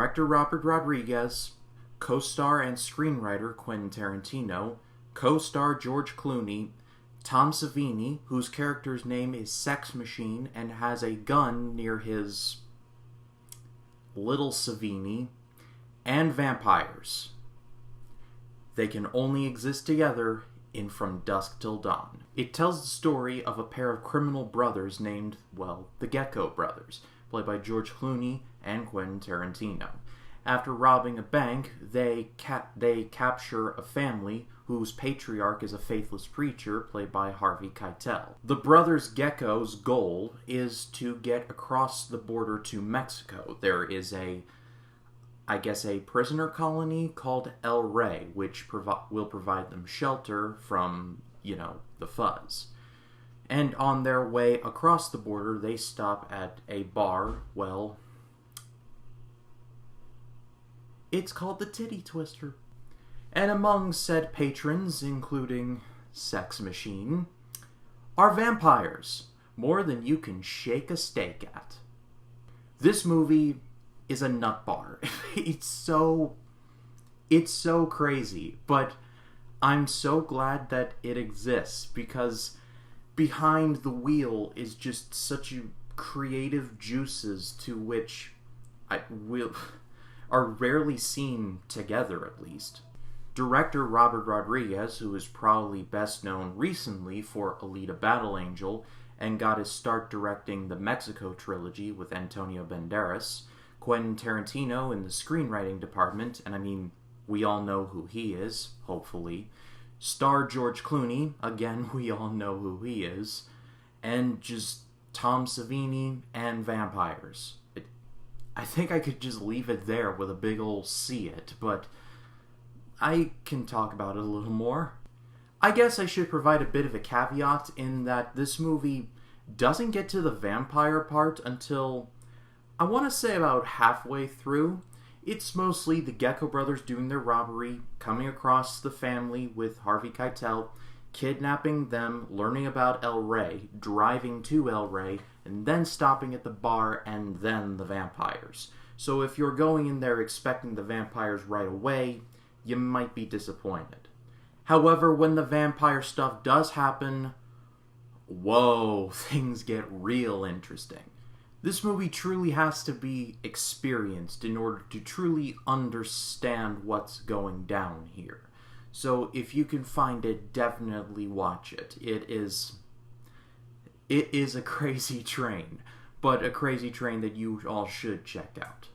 director Robert Rodriguez, co-star and screenwriter Quentin Tarantino, co-star George Clooney, Tom Savini, whose character's name is Sex Machine and has a gun near his little Savini, and vampires. They can only exist together in From Dusk Till Dawn. It tells the story of a pair of criminal brothers named, well, the Gecko Brothers, played by George Clooney and Quentin Tarantino. After robbing a bank, they capture a family whose patriarch is a faithless preacher, played by Harvey Keitel. The brothers Gecko's goal is to get across the border to Mexico. There is a prisoner colony called El Rey, which will provide them shelter from, the fuzz. And on their way across the border, they stop at a bar. Well, it's called the Titty Twister. And among said patrons, including Sex Machine, are vampires, more than you can shake a steak at. This movie is a nut bar. It's so crazy, but I'm so glad that it exists, because behind the wheel is just such creative juices to which are rarely seen together, at least. Director Robert Rodriguez, who is probably best known recently for Alita Battle Angel and got his start directing the Mexico trilogy with Antonio Banderas, Quentin Tarantino in the screenwriting department, and we all know who he is, hopefully. Star George Clooney, again, we all know who he is. And just Tom Savini and vampires. I think I could just leave it there with a big ol' see it, but I can talk about it a little more. I guess I should provide a bit of a caveat in that this movie doesn't get to the vampire part until, I want to say, about halfway through. It's mostly the Gecko brothers doing their robbery, coming across the family with Harvey Keitel, kidnapping them, learning about El Rey, driving to El Rey, and then stopping at the bar, and then the vampires. So if you're going in there expecting the vampires right away, you might be disappointed. However, when the vampire stuff does happen, whoa, things get real interesting. This movie truly has to be experienced in order to truly understand what's going down here. So if you can find it, definitely watch it. It is a crazy train, but a crazy train that you all should check out.